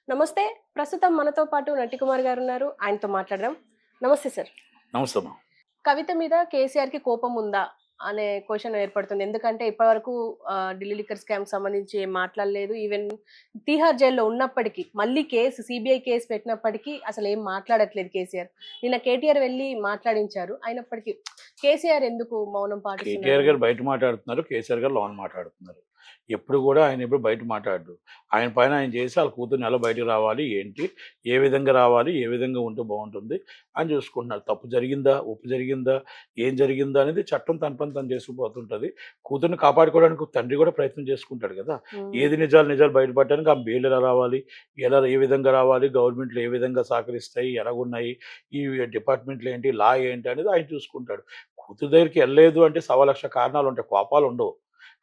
నమస్తే. ప్రస్తుతం మనతో పాటు నటికుమార్ గారున్నారు. ఆయనతో మాట్లాడదాం. నమస్తే సార్. నమస్తే అమ్మా. కవిత మీద కేసీఆర్‌కి కోపం ఉందా? అనే క్వెషన్ ఏర్పడుతుంది. ఎందుకంటే ఇప్పటివరకు ఢిల్లీ లిక్కర్ స్కామ్‌కి సంబంధించి ఏం మాట్లాడలేదు. ఈవెన్ తీహార్ జైల్‌లో ఉన్నప్పటికి మళ్ళీ సీబీఐ కేస్ పెట్టినప్పటికీ అసలేం మాట్లాడట్లేదు కేసీఆర్. నిన్న కేటీఆర్ వెళ్లి మాట్లాడించారు. అయినప్పటికీ కేసీఆర్ ఎందుకు మౌనం కేటీఆర్ పాటిస్తున్నారు? గారు బయట మాట్లాడుతున్నారు. కేసీఆర్ గారు లోన మాట్లాడుతున్నారు. ఎప్పుడు కూడా ఆయన ఎప్పుడు బయట మాట్లాడడు. ఆయన పైన ఆయన చేసి వాళ్ళ కూతుర్ని ఎలా బయటకు రావాలి, ఏంటి, ఏ విధంగా రావాలి, ఏ విధంగా ఉంటే బాగుంటుంది అని చూసుకుంటున్నారు. తప్పు జరిగిందా, ఒప్పు జరిగిందా, ఏం జరిగిందా అనేది చట్టం తన పని తను చేసుకుపోతుంటుంది. కూతుర్ని కాపాడుకోవడానికి తండ్రి కూడా ప్రయత్నం చేసుకుంటాడు కదా. హ్మ్. ఏది నిజాలు బయటపడడానికి ఆ బెయిల్ ఎలా రావాలి, ఏ విధంగా రావాలి, గవర్నమెంట్లు ఏ విధంగా సహకరిస్తాయి, ఎలాగున్నాయి, ఈ డిపార్ట్మెంట్లు ఏంటి, లా ఏంటి అనేది ఆయన చూసుకుంటాడు. కూతురు దగ్గరికి వెళ్ళలేదు అంటే 1,00,000 కారణాలు ఉంటాయి, కోపాలు ఉండవు.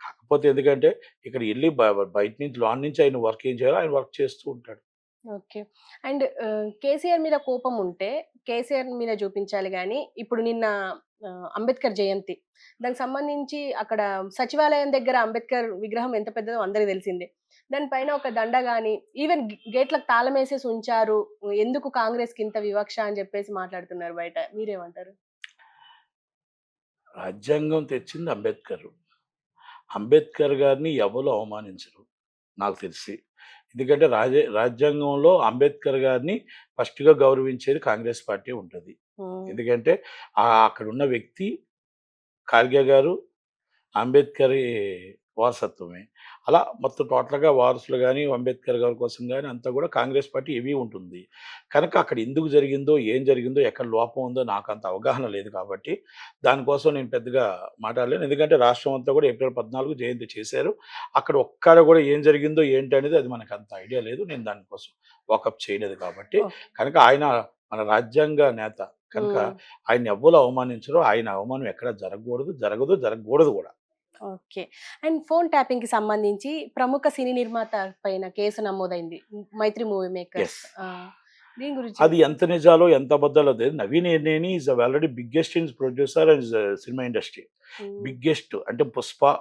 కాకపోతే ఎందుకంటే ఇక్కడ ఎళ్లి బయట నుంచి లాన్ నుంచి ఆయన వర్క్ ఏం చేయాలో ఆయన వర్క్ చేస్తూ ఉంటాడు. ఓకే. అండ్ కేసీఆర్ మీద కోపం ఉంటే, కేసీఆర్ మీద చూపించాలి గానీ, ఇప్పుడు నిన్న అంబేద్కర్ జయంతి. దానికి సంబంధించి అక్కడ సచివాలయం దగ్గర అంబేద్కర్ విగ్రహం ఎంత పెద్దదో అందరికి తెలిసిందే. దాని పైన ఒక దండ గాని, ఈవెన్ గేట్‌లకు తాళమేసేసి ఉంచారు. ఎందుకు కాంగ్రెస్‌కి ఇంత వివక్ష అని చెప్పేసి మాట్లాడుతున్నారు బయట. మీరేమంటారు? రాజ్యాంగం తెచ్చింది అంబేద్కర్. అంబేద్కర్ గారిని ఎవరు అవమానించరు నాకు తెలిసి. ఎందుకంటే రాజ్యాంగంలో అంబేద్కర్ గారిని ఫస్ట్‌గా గౌరవించేది కాంగ్రెస్ పార్టీ ఉంటది. హ్మ్. ఎందుకంటే అక్కడున్న వ్యక్తి ఖార్గే గారు అంబేద్కర్ వారసత్వమే. అలా మొత్తం టోటల్‌గా వారసులు గాని, అంబేద్కర్ గారి కోసం గాని అంతా కూడా కాంగ్రెస్ పార్టీ హెవీ ఉంటుంది. కనుక అక్కడ ఎందుకు జరిగిందో, ఏం జరిగిందో, ఎక్కడ లోపం ఉందో నాకంత అవగాహన లేదు కాబట్టి, దానికోసం నేను పెద్దగా మాట్లాడలేను. ఎందుకంటే రాష్ట్రం అంతా కూడా ఏప్రిల్ 14 జయంతి చేశారు. అక్కడ ఒక్కడ కూడా ఏం జరిగిందో, ఏంటి అనేది అది మనకంత ఐడియా లేదు. నేను దానికోసం వాకప్ చేయలేదు కాబట్టి, ఓకే. కనుక ఆయన మన రాజ్యాంగ నేత. కనుక హ్మ్. ఆయన్ని ఎవ్వరు అవమానించరు. ఆయన అవమానం ఎక్కడ జరగకూడదు, జరగకూడదు కూడా. ఓకే. అండ్ ఫోన్ ట్యాపింగ్‌కి సంబంధించి ప్రముఖ సినీ నిర్మాత పైన కేసు నమోదైంది. 'మైత్రి మూవీ మేకర్స్'. యెస్. ఆ! దీని గురించి అది ఎంత నిజాలో, ఎంత అబద్ధాలో తెలీదు. 'Naveen Yerneni' is already biggest in producer and cinema industry. హ్మ్. బిగ్గెస్ట్ అంటే 'పుష్ప',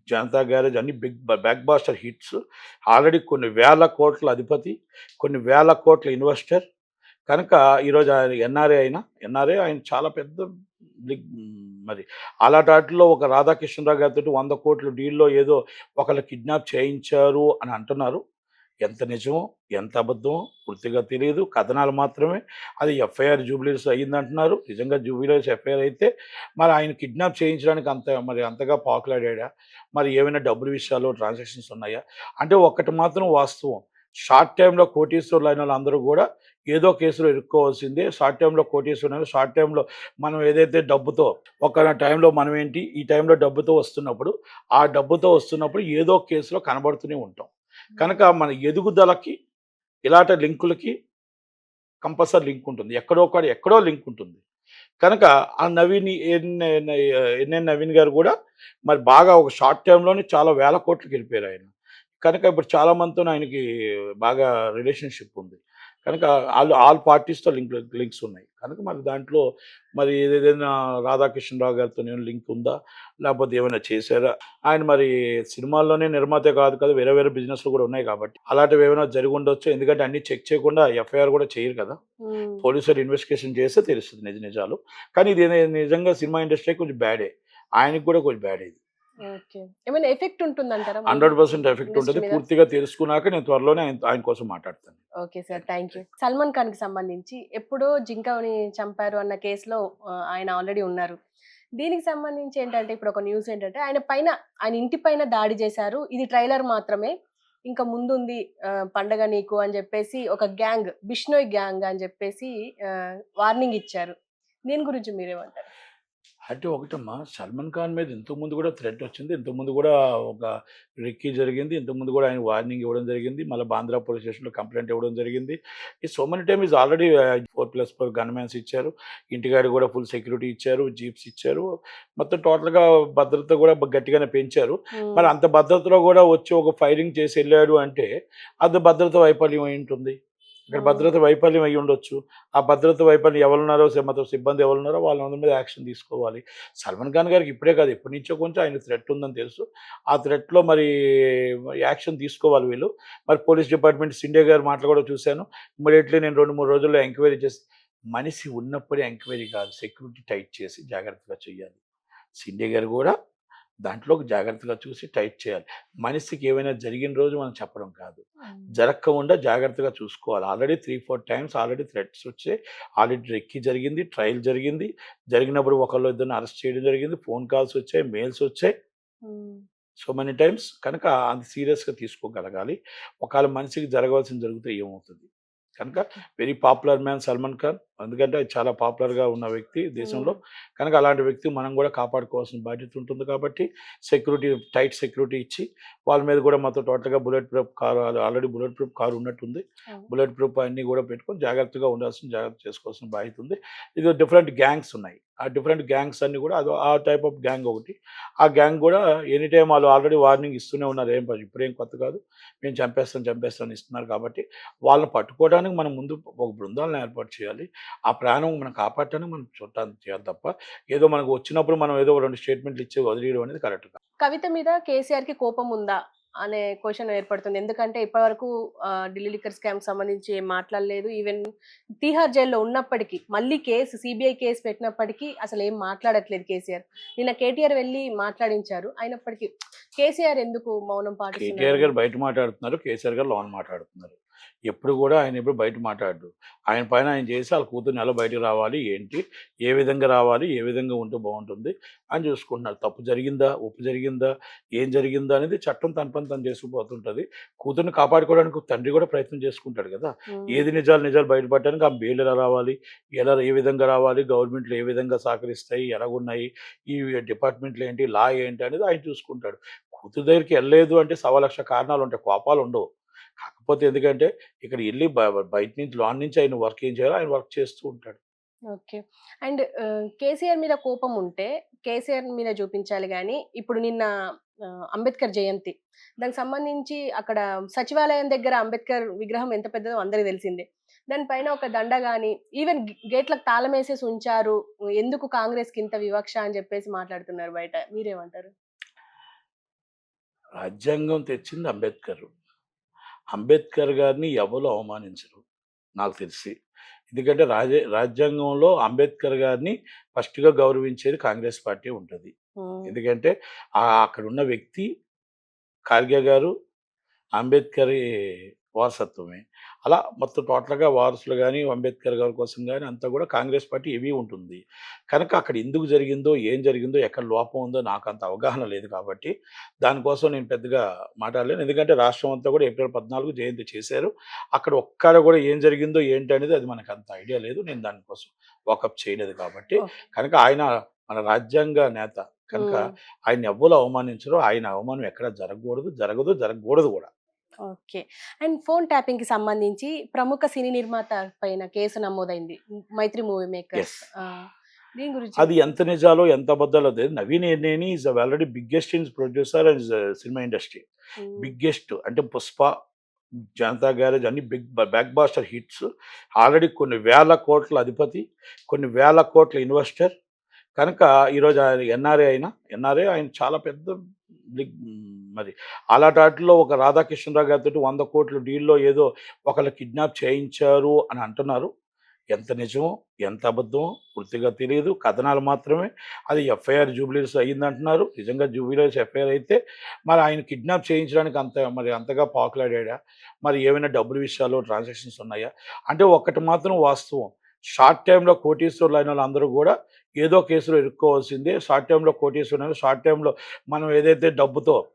'జనతా గ్యారేజ్' అన్ని బ్లాక్ బాస్టర్ హిట్స్. ఆల్రెడీ కొన్ని వేల కోట్ల అధిపతి, కొన్ని వేల కోట్ల ఇన్వెస్టర్. కనుక ఈరోజు ఆయన ఎన్ఆర్ఏ ఆయన చాలా పెద్ద మరి అలాంటి ఆటిల్లో ఒక రాధాకృష్ణరావు గారితోటి 100 కోట్ల డీల్‌లో ఏదో ఒకళ్ళు కిడ్నాప్ చేయించారు అని అంటున్నారు. ఎంత నిజమో, ఎంత అబద్ధమో పూర్తిగా తెలీదు. కథనాలు మాత్రమే. అది ఎఫ్ఐఆర్ జూబ్లీహిల్స్‌లో అయిందంటున్నారు. నిజంగా జూబ్లీహిల్స్ ఎఫ్ఐఆర్ అయితే మరి ఆయన కిడ్నాప్ చేయించడానికి అంతగా పాకులాడాడా? మరి ఏమైనా డబ్బుల విషయాల్లో ట్రాన్సాక్షన్స్ ఉన్నాయా? అంటే ఒక్కటి మాత్రం వాస్తవం. షార్ట్ టైమ్‌లో కోటీశ్వరులైనోళ్ళందరూ గూడా ఏదో కేసులో ఇరుక్కోవాల్సిందే. షార్ట్ టైమ్‌లో కోటీశ్వరులైన షార్ట్ టైమ్‌లో మనం ఏదైతే డబ్బుతో ఒకానొక టైంలో మనమేంటి ఈ టైంలో డబ్బుతో వస్తున్నప్పుడు, ఆ డబ్బుతో వస్తున్నప్పుడు ఏదో కేసులో కనబడుతూనే ఉంటాం. కనుక మన ఎదుగుదలకి ఇలాంటి లింకులకి కంపల్సరీ లింక్ ఉంటుంది. ఎక్కడో లింక్ ఉంటుంది. కనుక ఆ నవీన్ ఎన్ఎన్ నవీన్ గారు కూడా మరి బాగా ఒక షార్ట్ టైమ్‌లోనే చాలా వేల కోట్లకెళ్ళిపోయారు ఆయన. కనుక ఇప్పుడు చాలా మందితోని ఆయనకి బాగా రిలేషన్‌షిప్ ఉంది. కనుక ఆల్ పార్టీస్‌తో లింక్స్ ఉన్నాయి. కనుక మరి దాంట్లో మరి ఏదైనా రాధాకృష్ణరావు గారితోని ఏమైనా లింక్ ఉందా? లేకపోతే ఏమైనా చేశారా? ఆయన మరి సినిమాల్లోనే నిర్మాతే కాదు కదా! వేరే వేరే బిజినెస్‌లు కూడా ఉన్నాయి కాబట్టి అలాంటివి ఏమైనా జరిగుండొచ్చు. ఎందుకంటే అన్నీ చెక్ చేయకుండా ఎఫ్ఐఆర్ కూడా చేయరు కదా! హ్మ్. పోలీసులు ఇన్వెస్టిగేషన్ చేస్తే తెలుస్తది నిజాలు. కానీ ఇది నిజంగా సినిమా ఇండస్ట్రీ కొంచెం బ్యాడే. ఆయనకి కూడా కొంచెం బ్యాడే ఇది. ఓకే. ఏమైనా ఎఫెక్ట్ ఉంటుందంటారా మూవీ 100% ఎఫెక్ట్ ఇండస్ట్రీ ఉంటది. మీద? పూర్తిగా తెలుసుకున్నాక నేను త్వరలోనే ఆయన కోసం మాట్లాడతాను. Okay sir. Thank you. Thank you. 'Salman ఖాన్‌కి' సంబంధించి ఎప్పుడో జింకని చంపారు అన్న కేసులో ఆయన ఆల్రెడీ ఉన్నారు. దీనికి సంబంధించి ఏంటంటే ఇప్పుడు ఒక న్యూస్ ఏంటంటే ఆయన ఇంటి పైన దాడి చేశారు. ఇది ట్రైలర్ మాత్రమే. ఇంకా ముందుంది పండగ నీకు అని చెప్పేసి ఒక గ్యాంగ్, బిష్నోయ్ గ్యాంగ్ అని చెప్పేసి వార్నింగ్ ఇచ్చారు. దీని గురించి మీరేమంటారు? అంటే ఒకటమ్మా 'సల్మాన్ ఖాన్' మీద ఇంతకుముందు కూడా థ్రెట్ వచ్చింది. ఇంతకుముందు కూడా ఒక రెక్కీ జరిగింది. ఇంతకుముందు కూడా ఆయనకి వార్నింగ్ ఇవ్వడం జరిగింది. మళ్ళా బాంద్రా పోలీస్ స్టేషన్‌లో కంప్లెయింట్ ఇవ్వడం జరిగింది. ఈ so many time is already 4+4 gunmen ఇచ్చారు. ఇంటికాడ కూడా ఫుల్ సెక్యూరిటీ ఇచ్చారు. జీప్స్ ఇచ్చారు. మొత్తం టోటల్‌గా భద్రత కూడా గట్టిగానే పెంచారు. హ్మ్. మరి అంత భద్రతలో కూడా వచ్చి ఒక ఫైరింగ్ చేసి ఎళ్ళాడు అంటే అది భద్రత వైఫల్యం అయి ఉంటుంది. ఇక్కడ భద్రత వైఫల్యం అయ్యి ఉండొచ్చు. ఆ భద్రత వైఫల్యం ఎవరున్నారో మొత్తం సిబ్బంది ఎవరున్నారో వాళ్ళందరి మీద యాక్షన్ తీసుకోవాలి. సల్మాన్ ఖాన్ గారికి ఇప్పుడే కాదు ఎప్పటి నుంచో కొంచెం ఆయన థ్రెట్ ఉందని తెలుసు. ఆ థ్రెట్‌లో మరి యాక్షన్ తీసుకోవాలి వీళ్ళు. మరి పోలీస్ డిపార్ట్మెంట్ సిండే గారి మాటలు కూడా చూశాను. ఇమ్మీడియేట్‌లీ నేను 2, 3 రోజుల్లో ఎంక్వైరీ చేసి మనిషి ఉన్నప్పుడే ఎంక్వైరీ కాదు. సెక్యూరిటీ టైట్ చేసి జాగ్రత్తగా చేయాలి. సిండే గారు కూడా దాంట్లో జాగ్రత్తగా చూసి టైట్ చేయాలి. మనిషికి ఏమైనా జరిగిన రోజు మనం చెప్పడం కాదు. జరగకుండా జాగ్రత్తగా చూసుకోవాలి. ఆల్రెడీ 3, 4 టైమ్స్ ఆల్రెడీ థ్రెట్స్ వచ్చాయి. ఆల్రెడీ రెక్కి జరిగింది, ట్రయల్ జరిగింది. జరిగినప్పుడు ఒకళ్ళో ఇద్దరిని అరెస్ట్ చేయడం జరిగింది. ఫోన్ కాల్స్ వచ్చాయి, మెయిల్స్ వచ్చాయి. సో మెనీ టైమ్స్ కనుక అంత సీరియస్‌గా తీసుకోగలగాలి. ఒకవేళ మనిషికి జరగవలసింది జరిగితే ఏమవుతుంది? కనుక very popular man Salman Khan. ఎందుకంటే చాలా పాపులర్‌గా ఉన్న వ్యక్తి దేశంలో. కనుక అలాంటి వ్యక్తి మనం కూడా కాపాడుకోవాల్సిన బాధ్యత ఉంటుంది కాబట్టి సెక్యూరిటీ టైట్ సెక్యూరిటీ ఇచ్చి వాళ్ళ మీద కూడా మొత్తం టోటల్‌గా bullet proof car already bullet proof car ఉన్నట్టుంది. బుల్లెట్ ప్రూఫ్ అన్నీ కూడా పెట్టుకొని జాగ్రత్తగా జాగ్రత్త చేసుకోవాల్సిన బాధ్యత ఉంది. ఇది డిఫరెంట్ గ్యాంగ్స్ ఉన్నాయి. ఆ డిఫరెంట్ గ్యాంగ్స్ అన్నీ కూడా ఆ టైప్ ఆఫ్ గ్యాంగ్ ఒకటి. ఆ గ్యాంగ్ కూడా ఎనీ టైమ్ వాళ్ళు ఆల్రెడీ వార్నింగ్ ఇస్తూనే ఉన్నారు. ఇప్పుడేం కొత్త కాదు. మేము చంపేస్తాం ఇస్తున్నారు కాబట్టి వాళ్ళని పట్టుకోవడానికి మనం ముందు ఒక బృందాలను ఏర్పాటు చేయాలి. ఆ ప్రాణం మనం కాపాడటానికి మనం చూడటానికి చేయాలి తప్ప ఏదో మనకు వచ్చినప్పుడు మనం ఏదో 2 స్టేట్మెంట్లు ఇచ్చి వదిలేయడం అనేది కరెక్ట్ కాదు. కవిత మీద కేసీఆర్‌కి కోపం ఉందా? అనే క్వెషన్ ఏర్పడుతుంది. ఎందుకంటే ఇప్పటివరకు ఢిల్లీ లిక్కర్ స్కామ్‌కి సంబంధించి ఏం మాట్లాడలేదు. ఈవెన్ తీహార్ జైల్‌లో ఉన్నప్పటికి మళ్ళీ సీబీఐ కేసు పెట్టినప్పటికీ అసలేం మాట్లాడట్లేదు కేసీఆర్. నిన్న కేటీఆర్ వెళ్లి మాట్లాడించారు. అయినప్పటికీ కేసీఆర్ ఎందుకు మౌనం పాటిస్తున్నారు? కేటీఆర్ గారు బయట మాట్లాడుతున్నారు. కేసీఆర్ గారు లోన మాట్లాడుతున్నారు. ఎప్పుడు కూడా ఆయన ఎప్పుడు బయట మాట్లాడడు. ఆయన పైన ఆయన చేసి వాళ్ళ కూతుర్ని ఎలా బయటకు రావాలి, ఏంటి, ఏ విధంగా రావాలి, ఏ విధంగా ఉంటే బాగుంటుంది అని చూసుకుంటున్నారు. తప్పు జరిగిందా, ఒప్పు జరిగిందా, ఏం జరిగిందా అనేది చట్టం తన పని తను చేసుకుపోతుంటుంది. కూతుర్ని కాపాడుకోవడానికి తండ్రి కూడా ప్రయత్నం చేసుకుంటాడు కదా. ఏది నిజాలు బయటపడడానికి ఆ బెయిల్ ఎలా రావాలి, ఏ విధంగా రావాలి, గవర్నమెంట్లు ఏ విధంగా సహకరిస్తాయి, ఎలాగున్నాయి, ఈ డిపార్ట్మెంట్లు ఏంటి, లా ఏంటి అనేది ఆయన చూసుకుంటాడు. కూతురు దగ్గరికి వెళ్ళలేదు అంటే 1,00,000 కారణాలు ఉంటాయి, కోపాలు ఉండవు. కాకపోతే ఎందుకంటే ఇక్కడ ఎళ్లి బయట నుంచి లాన్ నుంచి ఆయన వర్క్ ఏం చేయాలో ఆయన వర్క్ చేస్తూ ఉంటాడు. ఓకే. అండ్ కేసీఆర్ మీద కోపం ఉంటే కేసీఆర్ మీద చూపించాలి గానీ, ఇప్పుడు నిన్న అంబేద్కర్ జయంతి. దానికి సంబంధించి అక్కడ సచివాలయం దగ్గర అంబేద్కర్ విగ్రహం ఎంత పెద్దదో అందరికి తెలిసిందే. దాని పైన ఒక దండ గాని, ఈవెన్ గేట్‌లకు తాళమేసేసి ఉంచారు. ఎందుకు కాంగ్రెస్‌కి ఇంత వివక్ష అని చెప్పేసి మాట్లాడుతున్నారు బయట. మీరేమంటారు? రాజ్యాంగం తెచ్చింది అంబేద్కర్. అంబేద్కర్ గారిని ఎవరు అవమానించరు నాకు తెలిసి. ఎందుకంటే రాజ్యాంగంలో అంబేద్కర్ గారిని ఫస్ట్‌గా గౌరవించేది కాంగ్రెస్ పార్టీ ఉంటది. ఎందుకంటే అక్కడున్న వ్యక్తి ఖార్గే గారు అంబేద్కర్ వారసత్వమే. అలా మొత్తం టోటల్‌గా వారసులు గాని, అంబేద్కర్ గారి కోసం గాని అంతా కూడా కాంగ్రెస్ పార్టీ హెవీ ఉంటుంది. కనుక అక్కడ ఎందుకు జరిగిందో, ఏం జరిగిందో, ఎక్కడ లోపం ఉందో నాకంత అవగాహన లేదు కాబట్టి, దానికోసం నేను పెద్దగా మాట్లాడలేను. ఎందుకంటే రాష్ట్రం అంతా కూడా ఏప్రిల్ 14 జయంతి చేశారు. అక్కడ ఒక్కడ కూడా ఏం జరిగిందో, ఏంటి అనేది అది మనకంత ఐడియా లేదు. నేను దానికోసం వాకప్ చేయలేదు కాబట్టి. కనుక ఆయన మన రాజ్యాంగ నేత. కనుక ఆయన్ని ఎవ్వరు అవమానించరు. ఆయన అవమానం ఎక్కడ జరగకూడదు కూడా. ఓకే. అండ్ ఫోన్ ట్యాపింగ్‌కి సంబంధించి ప్రముఖ సినీ నిర్మాత పైన కేసు నమోదైంది. 'మైత్రి మూవీ మేకర్స్'. దీని గురించి అది ఎంత నిజాలో, ఎంత అబద్ధాలో తెలీదు. Naveen Yerneni is already biggest in producer and cinema industry. Biggest అంటే 'పుష్ప', 'జనతా గ్యారేజ్' అన్ని బ్లాక్ బాస్టర్ హిట్స్. ఆల్రెడీ కొన్ని వేల కోట్ల అధిపతి, కొన్ని వేల కోట్ల ఇన్వెస్టర్. కనుక ఈరోజు ఆయన ఎన్ఆర్ఏ ఆయన చాలా పెద్ద మరి అలాంటి వాటిలో ఒక రాధాకృష్ణరావు గారితో 100 కోట్ల డీల్‌లో ఏదో ఒకళ్ళు కిడ్నాప్ చేయించారు అని అంటున్నారు. ఎంత నిజమో, ఎంత అబద్ధమో పూర్తిగా తెలీదు. కథనాలు మాత్రమే. అది ఎఫ్ఐఆర్ జూబ్లీహిల్స్ అయ్యిందంటున్నారు. నిజంగా జూబ్లీహిల్స్ ఎఫ్ఐఆర్ అయితే మరి ఆయన కిడ్నాప్ చేయించడానికి అంతగా పాకులాడా? మరి ఏమైనా డబ్బుల విషయాల్లో ట్రాన్సాక్షన్స్ ఉన్నాయా? అంటే ఒక్కటి మాత్రం వాస్తవం. షార్ట్ టైమ్‌లో కోటీశ్వరులైన వాళ్ళందరూ కూడా ఏదో కేసులో ఇరుక్కోవాల్సిందే. షార్ట్ టైమ్‌లో కోటీశ్వరులైన షార్ట్ టైమ్‌లో మనం ఏదైతే డబ్బుతో